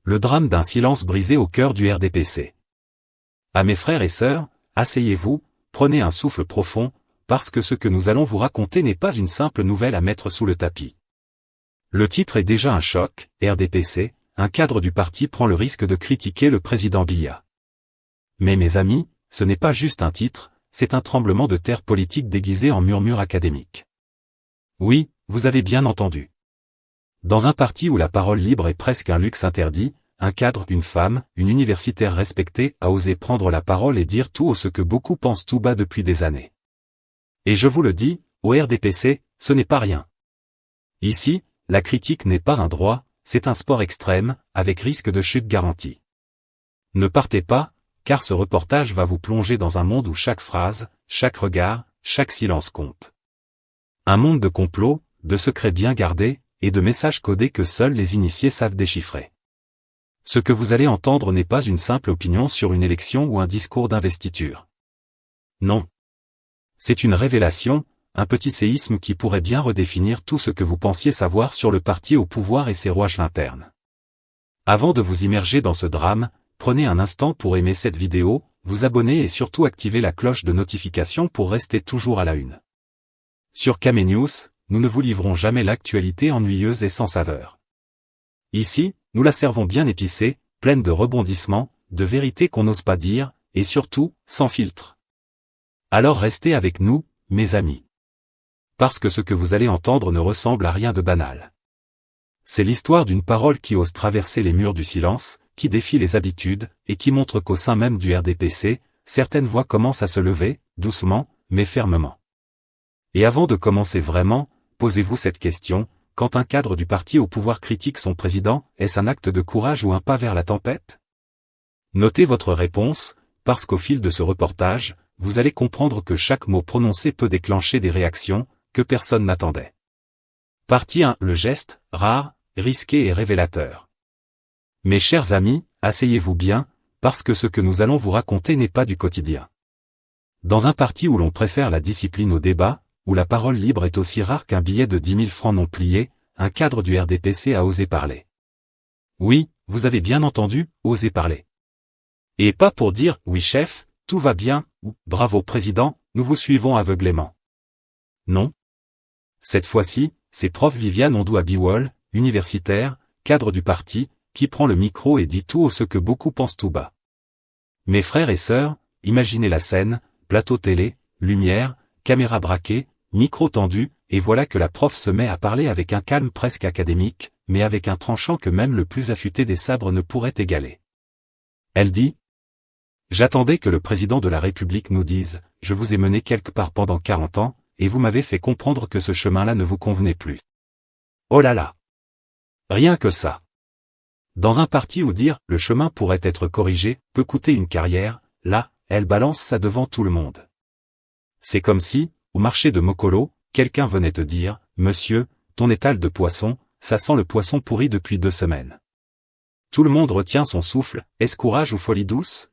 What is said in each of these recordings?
Le drame d'un silence brisé au cœur du RDPC. À mes frères et sœurs, asseyez-vous, prenez un souffle profond, parce que ce que nous allons vous raconter n'est pas une simple nouvelle à mettre sous le tapis. Le titre est déjà un choc, RDPC, un cadre du parti prend le risque de critiquer le président Biya. Mais mes amis, ce n'est pas juste un titre, c'est un tremblement de terre politique déguisé en murmure académique. Oui, vous avez bien entendu. Dans un parti où la parole libre est presque un luxe interdit, un cadre, une femme, une universitaire respectée a osé prendre la parole et dire tout ce que beaucoup pensent tout bas depuis des années. Et je vous le dis, au RDPC, ce n'est pas rien. Ici, la critique n'est pas un droit, c'est un sport extrême, avec risque de chute garantie. Ne partez pas, car ce reportage va vous plonger dans un monde où chaque phrase, chaque regard, chaque silence compte. Un monde de complots, de secrets bien gardés, et de messages codés que seuls les initiés savent déchiffrer. Ce que vous allez entendre n'est pas une simple opinion sur une élection ou un discours d'investiture. Non. C'est une révélation, un petit séisme qui pourrait bien redéfinir tout ce que vous pensiez savoir sur le parti au pouvoir et ses rouages internes. Avant de vous immerger dans ce drame, prenez un instant pour aimer cette vidéo, vous abonner et surtout activer la cloche de notification pour rester toujours à la une. Sur Kame News, nous ne vous livrons jamais l'actualité ennuyeuse et sans saveur. Ici, nous la servons bien épicée, pleine de rebondissements, de vérités qu'on n'ose pas dire, et surtout, sans filtre. Alors restez avec nous, mes amis. Parce que ce que vous allez entendre ne ressemble à rien de banal. C'est l'histoire d'une parole qui ose traverser les murs du silence, qui défie les habitudes, et qui montre qu'au sein même du RDPC, certaines voix commencent à se lever, doucement, mais fermement. Et avant de commencer vraiment, posez-vous cette question, quand un cadre du parti au pouvoir critique son président, est-ce un acte de courage ou un pas vers la tempête? Notez votre réponse, parce qu'au fil de ce reportage, vous allez comprendre que chaque mot prononcé peut déclencher des réactions, que personne n'attendait. Partie 1. Le geste, rare, risqué et révélateur. Mes chers amis, asseyez-vous bien, parce que ce que nous allons vous raconter n'est pas du quotidien. Dans un parti où l'on préfère la discipline au débat, où la parole libre est aussi rare qu'un billet de 10 000 francs non plié, un cadre du RDPC a osé parler. Oui, vous avez bien entendu, oser parler. Et pas pour dire « oui chef, tout va bien » ou « bravo président, nous vous suivons aveuglément ». Non. Cette fois-ci, c'est prof Viviane Ondou-Abiwol, universitaire, cadre du parti, qui prend le micro et dit tout ce que beaucoup pensent tout bas. Mes frères et sœurs, imaginez la scène, plateau télé, lumière, caméra braquée, micro tendu, et voilà que la prof se met à parler avec un calme presque académique, mais avec un tranchant que même le plus affûté des sabres ne pourrait égaler. Elle dit : « J'attendais que le président de la République nous dise, je vous ai mené quelque part pendant 40 ans, et vous m'avez fait comprendre que ce chemin-là ne vous convenait plus. Oh là là! Rien que ça. Dans un parti où dire, le chemin pourrait être corrigé, peut coûter une carrière, là, elle balance ça devant tout le monde. C'est comme si, au marché de Mokolo, quelqu'un venait te dire, monsieur, ton étal de poisson, ça sent le poisson pourri depuis 2 semaines. Tout le monde retient son souffle, est-ce courage ou folie douce?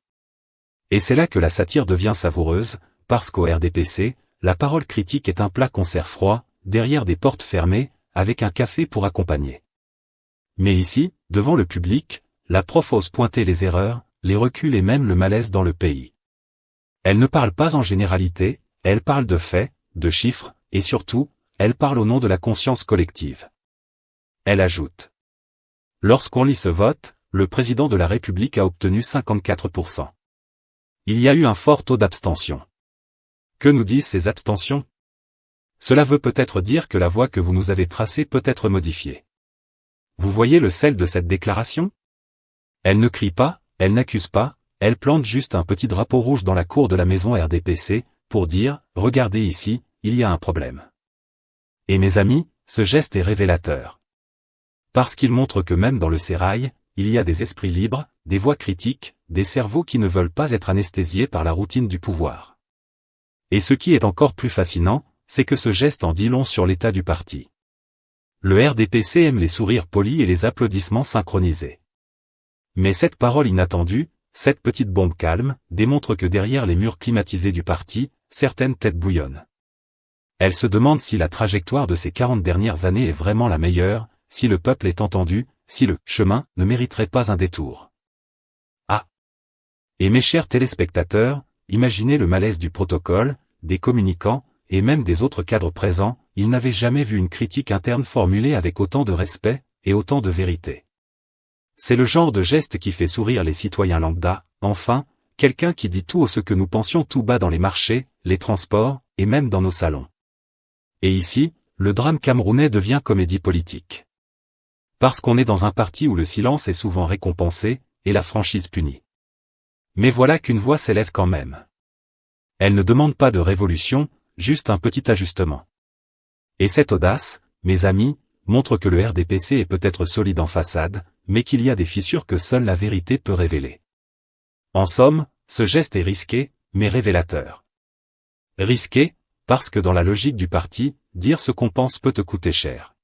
Et c'est là que la satire devient savoureuse, parce qu'au RDPC, la parole critique est un plat qu'on sert froid, derrière des portes fermées, avec un café pour accompagner. Mais ici, devant le public, la prof ose pointer les erreurs, les reculs et même le malaise dans le pays. Elle ne parle pas en généralité, elle parle de faits, de chiffres, et surtout, elle parle au nom de la conscience collective. Elle ajoute. Lorsqu'on lit ce vote, le président de la République a obtenu 54%. Il y a eu un fort taux d'abstention. Que nous disent ces abstentions? Cela veut peut-être dire que la voie que vous nous avez tracée peut être modifiée. Vous voyez le sel de cette déclaration? Elle ne crie pas, elle n'accuse pas, elle plante juste un petit drapeau rouge dans la cour de la maison RDPC, pour dire, regardez ici, il y a un problème. Et mes amis, ce geste est révélateur. Parce qu'il montre que même dans le sérail, il y a des esprits libres, des voix critiques, des cerveaux qui ne veulent pas être anesthésiés par la routine du pouvoir. Et ce qui est encore plus fascinant, c'est que ce geste en dit long sur l'état du parti. Le RDPC aime les sourires polis et les applaudissements synchronisés. Mais cette parole inattendue, cette petite bombe calme, démontre que derrière les murs climatisés du parti, certaines têtes bouillonnent. Elles se demandent si la trajectoire de ces 40 dernières années est vraiment la meilleure, si le peuple est entendu, si le chemin ne mériterait pas un détour. Ah. Et mes chers téléspectateurs, imaginez le malaise du protocole, des communicants, et même des autres cadres présents, ils n'avaient jamais vu une critique interne formulée avec autant de respect, et autant de vérité. C'est le genre de geste qui fait sourire les citoyens lambda, enfin, quelqu'un qui dit tout ce que nous pensions tout bas dans les marchés, les transports, et même dans nos salons. Et ici, le drame camerounais devient comédie politique. Parce qu'on est dans un parti où le silence est souvent récompensé, et la franchise punie. Mais voilà qu'une voix s'élève quand même. Elle ne demande pas de révolution, juste un petit ajustement. Et cette audace, mes amis, montre que le RDPC est peut-être solide en façade, mais qu'il y a des fissures que seule la vérité peut révéler. En somme, ce geste est risqué, mais révélateur. Risqué, parce que dans la logique du parti, dire ce qu'on pense peut te coûter cher.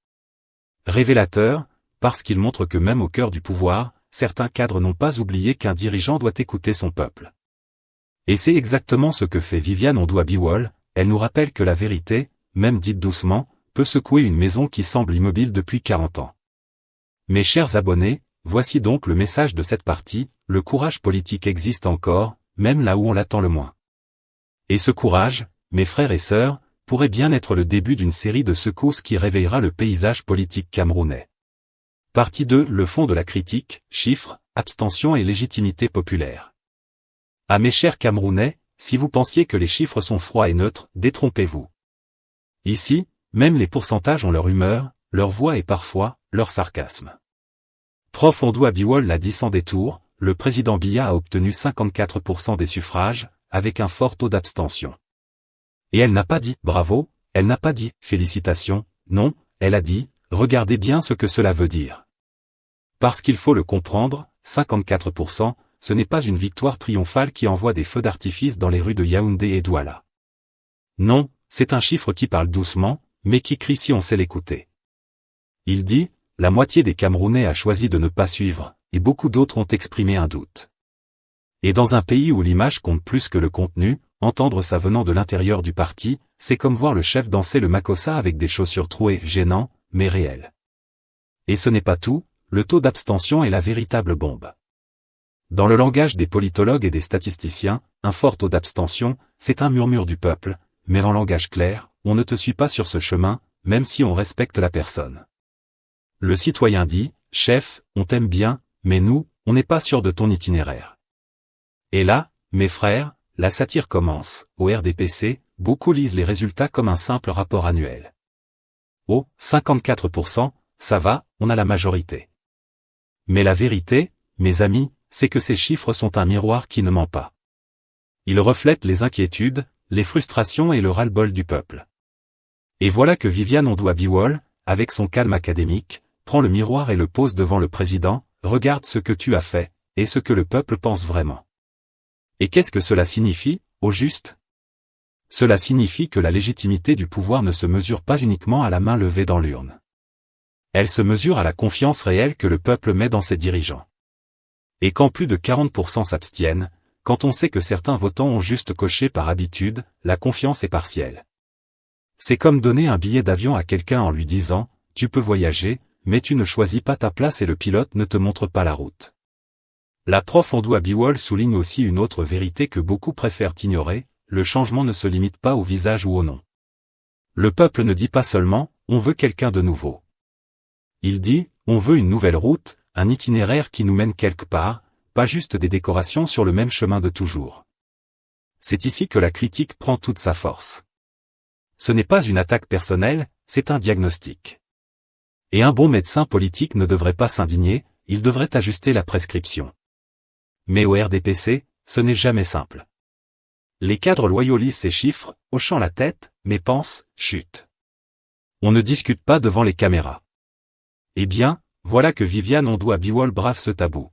Révélateur, parce qu'il montre que même au cœur du pouvoir, certains cadres n'ont pas oublié qu'un dirigeant doit écouter son peuple. Et c'est exactement ce que fait Viviane Ondoa-Biwol, elle nous rappelle que la vérité, même dite doucement, peut secouer une maison qui semble immobile depuis 40 ans. Mes chers abonnés, voici donc le message de cette partie, le courage politique existe encore, même là où on l'attend le moins. Et ce courage, mes frères et sœurs, pourrait bien être le début d'une série de secousses qui réveillera le paysage politique camerounais. Partie 2, le fond de la critique, chiffres, abstention et légitimité populaire. À mes chers Camerounais, si vous pensiez que les chiffres sont froids et neutres, détrompez-vous. Ici, même les pourcentages ont leur humeur, leur voix et parfois, leur sarcasme. Prof Ondoa-Biwol l'a dit sans détour, le président Biya a obtenu 54% des suffrages, avec un fort taux d'abstention. Et elle n'a pas dit « bravo », elle n'a pas dit « félicitations », non, elle a dit « regardez bien ce que cela veut dire ». Parce qu'il faut le comprendre, 54%, ce n'est pas une victoire triomphale qui envoie des feux d'artifice dans les rues de Yaoundé et Douala. Non, c'est un chiffre qui parle doucement, mais qui crie si on sait l'écouter. Il dit, la moitié des Camerounais a choisi de ne pas suivre, et beaucoup d'autres ont exprimé un doute. Et dans un pays où l'image compte plus que le contenu, entendre ça venant de l'intérieur du parti, c'est comme voir le chef danser le makossa avec des chaussures trouées, gênant, mais réel. Et ce n'est pas tout, le taux d'abstention est la véritable bombe. Dans le langage des politologues et des statisticiens, un fort taux d'abstention, c'est un murmure du peuple, mais en langage clair, on ne te suit pas sur ce chemin, même si on respecte la personne. Le citoyen dit, chef, on t'aime bien, mais nous, on n'est pas sûr de ton itinéraire. Et là, mes frères, la satire commence, au RDPC, beaucoup lisent les résultats comme un simple rapport annuel. Oh, 54%, ça va, on a la majorité. Mais la vérité, mes amis, c'est que ces chiffres sont un miroir qui ne ment pas. Ils reflètent les inquiétudes, les frustrations et le ras-le-bol du peuple. Et voilà que Viviane Ondoa-Biwol, avec son calme académique, prend le miroir et le pose devant le président, regarde ce que tu as fait, et ce que le peuple pense vraiment. Et qu'est-ce que cela signifie, au juste? Cela signifie que la légitimité du pouvoir ne se mesure pas uniquement à la main levée dans l'urne. Elle se mesure à la confiance réelle que le peuple met dans ses dirigeants. Et quand plus de 40% s'abstiennent, quand on sait que certains votants ont juste coché par habitude, la confiance est partielle. C'est comme donner un billet d'avion à quelqu'un en lui disant, tu peux voyager, mais tu ne choisis pas ta place et le pilote ne te montre pas la route. La prof Ondoa-Biwol souligne aussi une autre vérité que beaucoup préfèrent ignorer, le changement ne se limite pas au visage ou au nom. Le peuple ne dit pas seulement, on veut quelqu'un de nouveau. Il dit, on veut une nouvelle route, un itinéraire qui nous mène quelque part, pas juste des décorations sur le même chemin de toujours. C'est ici que la critique prend toute sa force. Ce n'est pas une attaque personnelle, c'est un diagnostic. Et un bon médecin politique ne devrait pas s'indigner, il devrait ajuster la prescription. Mais au RDPC, ce n'est jamais simple. Les cadres loyaux lisent ces chiffres, hochant la tête, mais pensent, chut. On ne discute pas devant les caméras. Eh bien, voilà que Viviane Ondoa-Biwol brave ce tabou.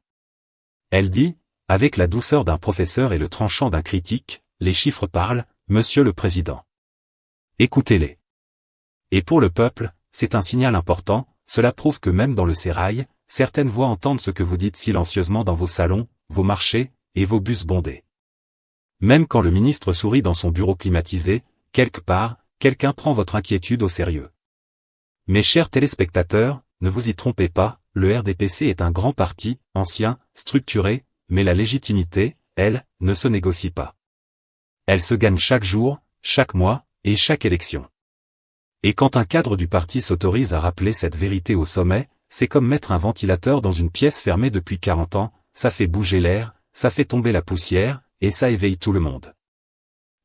Elle dit, avec la douceur d'un professeur et le tranchant d'un critique, les chiffres parlent, monsieur le président. Écoutez-les. Et pour le peuple, c'est un signal important, cela prouve que même dans le sérail, certaines voix entendent ce que vous dites silencieusement dans vos salons, vos marchés, et vos bus bondés. Même quand le ministre sourit dans son bureau climatisé, quelque part, quelqu'un prend votre inquiétude au sérieux. Mes chers téléspectateurs, ne vous y trompez pas, le RDPC est un grand parti, ancien, structuré, mais la légitimité, elle, ne se négocie pas. Elle se gagne chaque jour, chaque mois, et chaque élection. Et quand un cadre du parti s'autorise à rappeler cette vérité au sommet, c'est comme mettre un ventilateur dans une pièce fermée depuis 40 ans, ça fait bouger l'air, ça fait tomber la poussière, et ça éveille tout le monde.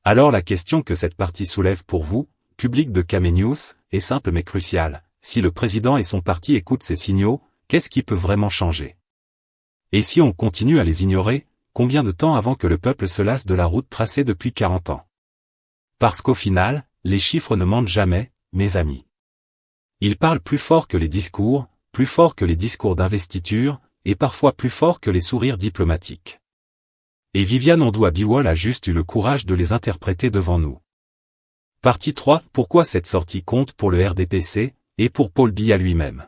Alors la question que cette partie soulève pour vous, public de Kame News, est simple mais cruciale. Si le président et son parti écoutent ces signaux, qu'est-ce qui peut vraiment changer? Et si on continue à les ignorer, combien de temps avant que le peuple se lasse de la route tracée depuis 40 ans? Parce qu'au final, les chiffres ne mentent jamais, mes amis. Ils parlent plus fort que les discours d'investiture, et parfois plus fort que les sourires diplomatiques. Et Viviane Ondoa-Biwol a juste eu le courage de les interpréter devant nous. Partie 3. Pourquoi cette sortie compte pour le RDPC, et pour Paul Biya lui-même?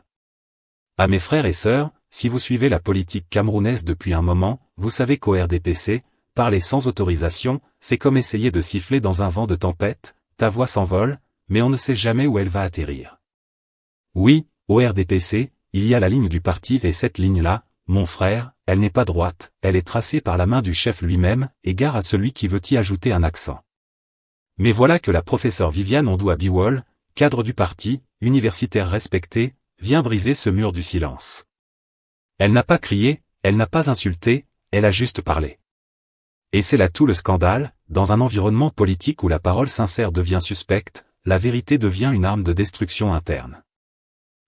À mes frères et sœurs, si vous suivez la politique camerounaise depuis un moment, vous savez qu'au RDPC, parler sans autorisation, c'est comme essayer de siffler dans un vent de tempête, ta voix s'envole, mais on ne sait jamais où elle va atterrir. Oui, au RDPC, il y a la ligne du parti et cette ligne-là, mon frère, elle n'est pas droite, elle est tracée par la main du chef lui-même, et gare à celui qui veut y ajouter un accent. Mais voilà que la professeure Viviane Ondoa-Biwol, cadre du parti, universitaire respectée, vient briser ce mur du silence. Elle n'a pas crié, elle n'a pas insulté, elle a juste parlé. Et c'est là tout le scandale, dans un environnement politique où la parole sincère devient suspecte, la vérité devient une arme de destruction interne.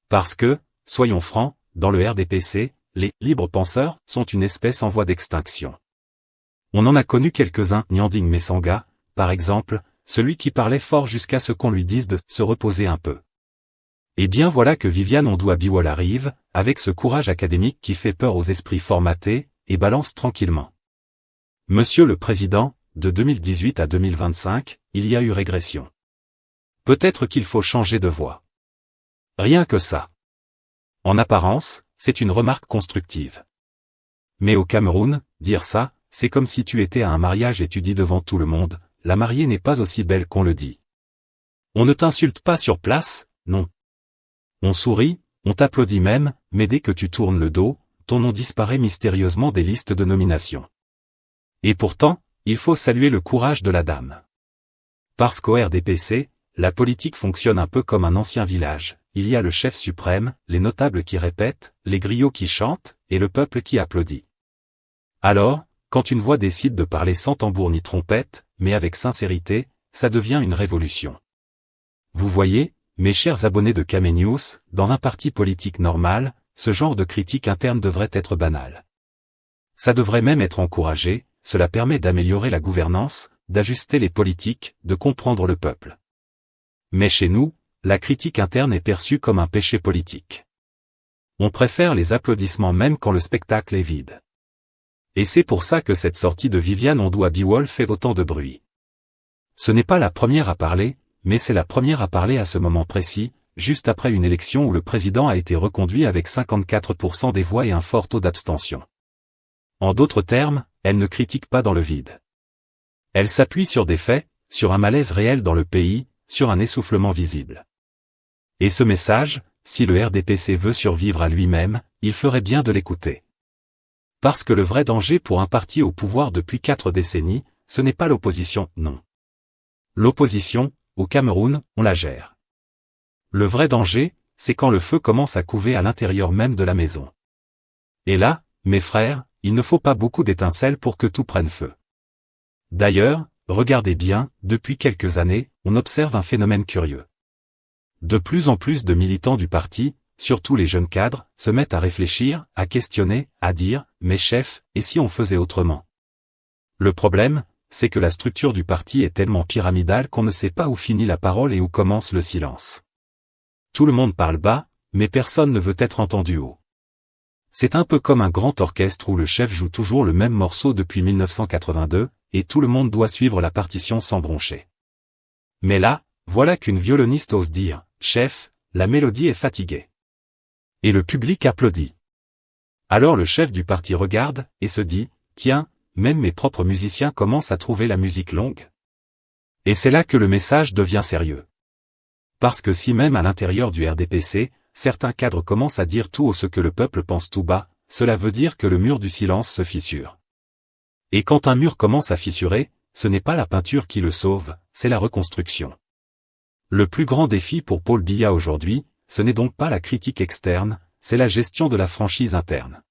Parce que, soyons francs, dans le RDPC, les « libres penseurs » sont une espèce en voie d'extinction. On en a connu quelques-uns, Nyanding Mesanga, par exemple, celui qui parlait fort jusqu'à ce qu'on lui dise de se reposer un peu. Et bien voilà que Viviane Ondoa-Biwol arrive, avec ce courage académique qui fait peur aux esprits formatés, et balance tranquillement. Monsieur le Président, de 2018 à 2025, il y a eu régression. Peut-être qu'il faut changer de voie. Rien que ça. En apparence, c'est une remarque constructive. Mais au Cameroun, dire ça, c'est comme si tu étais à un mariage et tu dis devant tout le monde, la mariée n'est pas aussi belle qu'on le dit. On ne t'insulte pas sur place, non. On sourit, on t'applaudit même, mais dès que tu tournes le dos, ton nom disparaît mystérieusement des listes de nomination. Et pourtant, il faut saluer le courage de la dame. Parce qu'au RDPC, la politique fonctionne un peu comme un ancien village. Il y a le chef suprême, les notables qui répètent, les griots qui chantent, et le peuple qui applaudit. Alors, quand une voix décide de parler sans tambour ni trompette, mais avec sincérité, ça devient une révolution. Vous voyez, mes chers abonnés de Kame News, dans un parti politique normal, ce genre de critique interne devrait être banal. Ça devrait même être encouragé, cela permet d'améliorer la gouvernance, d'ajuster les politiques, de comprendre le peuple. Mais chez nous, la critique interne est perçue comme un péché politique. On préfère les applaudissements même quand le spectacle est vide. Et c'est pour ça que cette sortie de Viviane Ondoa-Biwol fait autant de bruit. Ce n'est pas la première à parler, mais c'est la première à parler à ce moment précis, juste après une élection où le président a été reconduit avec 54% des voix et un fort taux d'abstention. En d'autres termes, elle ne critique pas dans le vide. Elle s'appuie sur des faits, sur un malaise réel dans le pays, sur un essoufflement visible. Et ce message, si le RDPC veut survivre à lui-même, il ferait bien de l'écouter. Parce que le vrai danger pour un parti au pouvoir depuis 4 décennies, ce n'est pas l'opposition, non. L'opposition, au Cameroun, on la gère. Le vrai danger, c'est quand le feu commence à couver à l'intérieur même de la maison. Et là, mes frères, il ne faut pas beaucoup d'étincelles pour que tout prenne feu. D'ailleurs, regardez bien, depuis quelques années, on observe un phénomène curieux. De plus en plus de militants du parti, surtout les jeunes cadres, se mettent à réfléchir, à questionner, à dire « mais chef, et si on faisait autrement ?» Le problème, c'est que la structure du parti est tellement pyramidale qu'on ne sait pas où finit la parole et où commence le silence. Tout le monde parle bas, mais personne ne veut être entendu haut. C'est un peu comme un grand orchestre où le chef joue toujours le même morceau depuis 1982, et tout le monde doit suivre la partition sans broncher. Mais là, voilà qu'une violoniste ose dire « Chef, la mélodie est fatiguée. » Et le public applaudit. Alors le chef du parti regarde, et se dit « Tiens, même mes propres musiciens commencent à trouver la musique longue. » Et c'est là que le message devient sérieux. Parce que si même à l'intérieur du RDPC, certains cadres commencent à dire tout haut ce que le peuple pense tout bas, cela veut dire que le mur du silence se fissure. Et quand un mur commence à fissurer, ce n'est pas la peinture qui le sauve, c'est la reconstruction. Le plus grand défi pour Paul Biya aujourd'hui, ce n'est donc pas la critique externe, c'est la gestion de la franchise interne.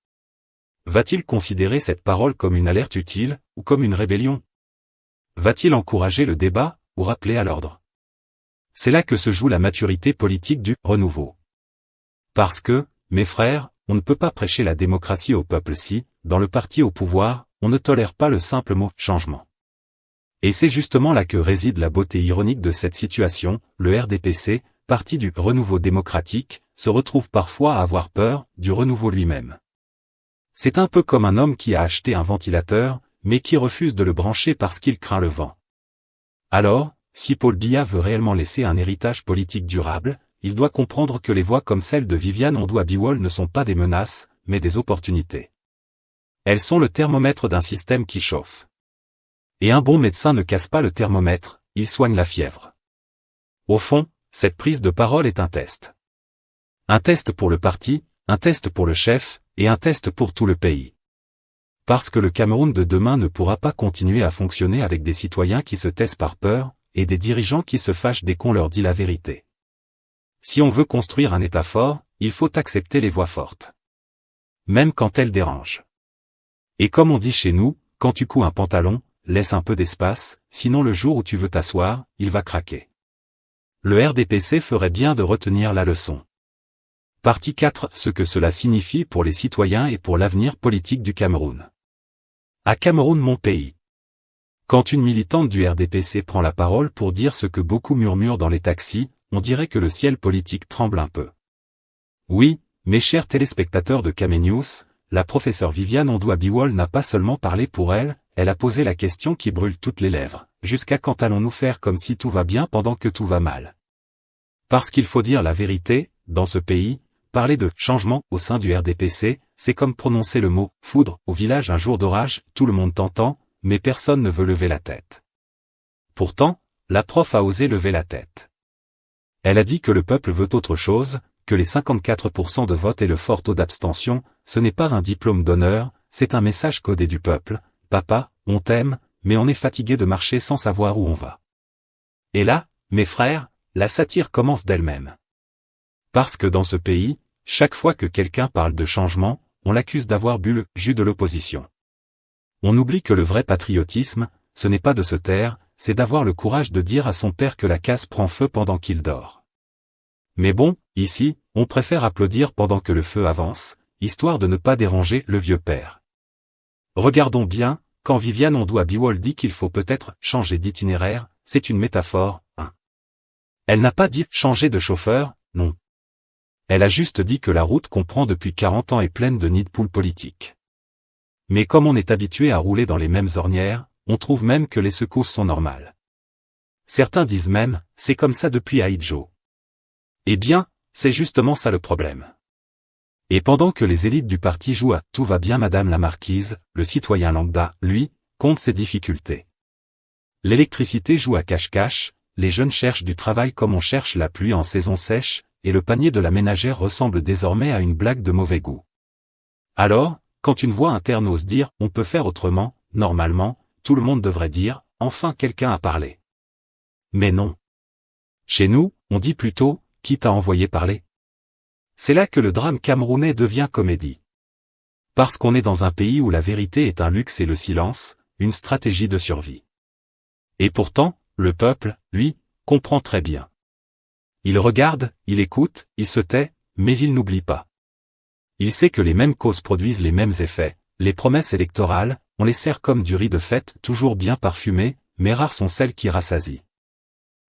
Va-t-il considérer cette parole comme une alerte utile, ou comme une rébellion? Va-t-il encourager le débat, ou rappeler à l'ordre? C'est là que se joue la maturité politique du renouveau. Parce que, mes frères, on ne peut pas prêcher la démocratie au peuple si, dans le parti au pouvoir, on ne tolère pas le simple mot « changement ». Et c'est justement là que réside la beauté ironique de cette situation, le RDPC, parti du renouveau démocratique, se retrouve parfois à avoir peur du renouveau lui-même. C'est un peu comme un homme qui a acheté un ventilateur, mais qui refuse de le brancher parce qu'il craint le vent. Alors, si Paul Biya veut réellement laisser un héritage politique durable, il doit comprendre que les voix comme celle de Viviane Ondoa-Biwol ne sont pas des menaces, mais des opportunités. Elles sont le thermomètre d'un système qui chauffe. Et un bon médecin ne casse pas le thermomètre, il soigne la fièvre. Au fond, cette prise de parole est un test. Un test pour le parti, un test pour le chef, et un test pour tout le pays. Parce que le Cameroun de demain ne pourra pas continuer à fonctionner avec des citoyens qui se taisent par peur, et des dirigeants qui se fâchent dès qu'on leur dit la vérité. Si on veut construire un État fort, il faut accepter les voix fortes. Même quand elles dérangent. Et comme on dit chez nous, quand tu couds un pantalon, laisse un peu d'espace, sinon le jour où tu veux t'asseoir, il va craquer. Le RDPC ferait bien de retenir la leçon. Partie 4. Ce que cela signifie pour les citoyens et pour l'avenir politique du Cameroun. À Cameroun mon pays. Quand une militante du RDPC prend la parole pour dire ce que beaucoup murmurent dans les taxis, on dirait que le ciel politique tremble un peu. Oui, mes chers téléspectateurs de Caménews, la professeure Viviane Ondoa-Biwol n'a pas seulement parlé pour elle, elle a posé la question qui brûle toutes les lèvres. Jusqu'à quand allons-nous faire comme si tout va bien pendant que tout va mal? Parce qu'il faut dire la vérité, dans ce pays, parler de changement au sein du RDPC, c'est comme prononcer le mot foudre au village un jour d'orage, tout le monde t'entend, mais personne ne veut lever la tête. Pourtant, la prof a osé lever la tête. Elle a dit que le peuple veut autre chose, que les 54% de vote et le fort taux d'abstention, ce n'est pas un diplôme d'honneur, c'est un message codé du peuple. Papa, on t'aime, mais on est fatigué de marcher sans savoir où on va. Et là, mes frères, la satire commence d'elle-même. Parce que dans ce pays, chaque fois que quelqu'un parle de changement, on l'accuse d'avoir bu le jus de l'opposition. On oublie que le vrai patriotisme, ce n'est pas de se taire, c'est d'avoir le courage de dire à son père que la casse prend feu pendant qu'il dort. Mais bon, ici, on préfère applaudir pendant que le feu avance, histoire de ne pas déranger le vieux père. Regardons bien, quand Viviane Ondoa-Biwol dit qu'il faut peut-être changer d'itinéraire, c'est une métaphore, hein. Elle n'a pas dit changer de chauffeur, non. Elle a juste dit que la route qu'on prend depuis 40 ans est pleine de nids de poules politiques. Mais comme on est habitué à rouler dans les mêmes ornières, on trouve même que les secousses sont normales. Certains disent même, c'est comme ça depuis Ahidjo. Eh bien, c'est justement ça le problème. Et pendant que les élites du parti jouent à « tout va bien madame la marquise », le citoyen lambda, lui, compte ses difficultés. L'électricité joue à cache-cache, les jeunes cherchent du travail comme on cherche la pluie en saison sèche, et le panier de la ménagère ressemble désormais à une blague de mauvais goût. Alors, quand une voix interne ose dire « on peut faire autrement », normalement, tout le monde devrait dire « enfin quelqu'un a parlé ». Mais non. Chez nous, on dit plutôt « qui t'a envoyé parler ?» C'est là que le drame camerounais devient comédie. Parce qu'on est dans un pays où la vérité est un luxe et le silence, une stratégie de survie. Et pourtant, le peuple, lui, comprend très bien. Il regarde, il écoute, il se tait, mais il n'oublie pas. Il sait que les mêmes causes produisent les mêmes effets, les promesses électorales, on les sert comme du riz de fête, toujours bien parfumé, mais rares sont celles qui rassasient.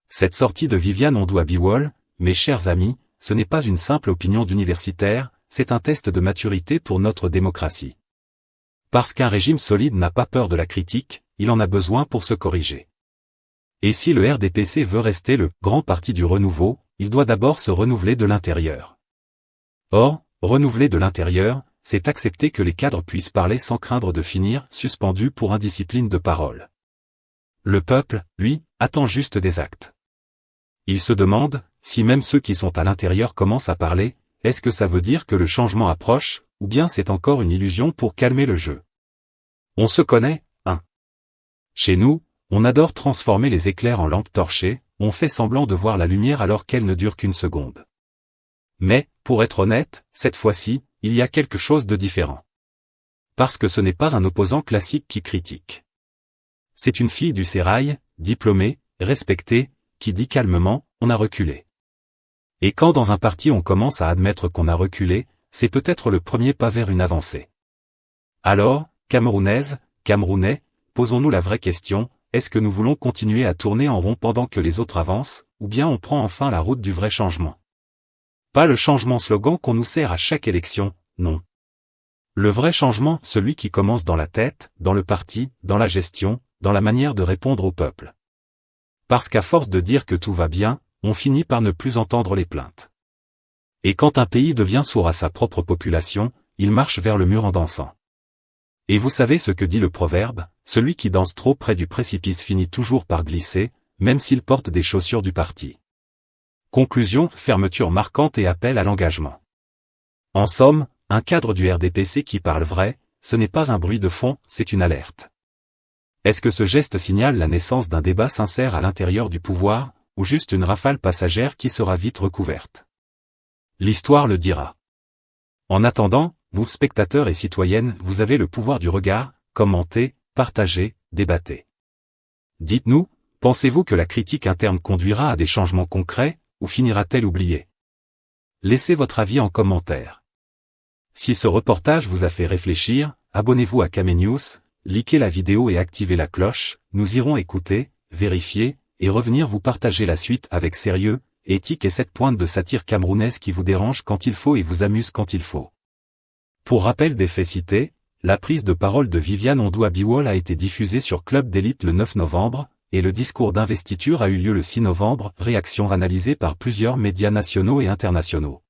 Cette sortie de Viviane Ondoa-Biwol, mes chers amis, ce n'est pas une simple opinion d'universitaire, c'est un test de maturité pour notre démocratie. Parce qu'un régime solide n'a pas peur de la critique, il en a besoin pour se corriger. Et si le RDPC veut rester le grand parti du renouveau, il doit d'abord se renouveler de l'intérieur. Or, renouveler de l'intérieur, c'est accepter que les cadres puissent parler sans craindre de finir suspendus pour indiscipline de parole. Le peuple, lui, attend juste des actes. Il se demande, si même ceux qui sont à l'intérieur commencent à parler, est-ce que ça veut dire que le changement approche, ou bien c'est encore une illusion pour calmer le jeu? On se connaît, hein? Chez nous, on adore transformer les éclairs en lampes torchées, on fait semblant de voir la lumière alors qu'elle ne dure qu'une seconde. Mais, pour être honnête, cette fois-ci, il y a quelque chose de différent. Parce que ce n'est pas un opposant classique qui critique. C'est une fille du sérail, diplômée, respectée, qui dit calmement, on a reculé. Et quand dans un parti on commence à admettre qu'on a reculé, c'est peut-être le premier pas vers une avancée. Alors, Camerounaises, Camerounais, posons-nous la vraie question, est-ce que nous voulons continuer à tourner en rond pendant que les autres avancent, ou bien on prend enfin la route du vrai changement? Pas le changement slogan qu'on nous sert à chaque élection, non. Le vrai changement, celui qui commence dans la tête, dans le parti, dans la gestion, dans la manière de répondre au peuple. Parce qu'à force de dire que tout va bien, on finit par ne plus entendre les plaintes. Et quand un pays devient sourd à sa propre population, il marche vers le mur en dansant. Et vous savez ce que dit le proverbe, celui qui danse trop près du précipice finit toujours par glisser, même s'il porte des chaussures du parti. Conclusion, fermeture marquante et appel à l'engagement. En somme, un cadre du RDPC qui parle vrai, ce n'est pas un bruit de fond, c'est une alerte. Est-ce que ce geste signale la naissance d'un débat sincère à l'intérieur du pouvoir, ou juste une rafale passagère qui sera vite recouverte? L'histoire le dira. En attendant, vous spectateurs et citoyennes, vous avez le pouvoir du regard, commentez, partagez, débattez. Dites-nous, pensez-vous que la critique interne conduira à des changements concrets, ou finira-t-elle oubliée? Laissez votre avis en commentaire. Si ce reportage vous a fait réfléchir, abonnez-vous à Kamenews, likez la vidéo et activez la cloche, nous irons écouter, vérifier, et revenir vous partager la suite avec sérieux, éthique et cette pointe de satire camerounaise qui vous dérange quand il faut et vous amuse quand il faut. Pour rappel des faits cités, la prise de parole de Viviane Ondou-Abiwol a été diffusée sur Club d'Élite le 9 novembre, et le discours d'investiture a eu lieu le 6 novembre, réaction analysée par plusieurs médias nationaux et internationaux.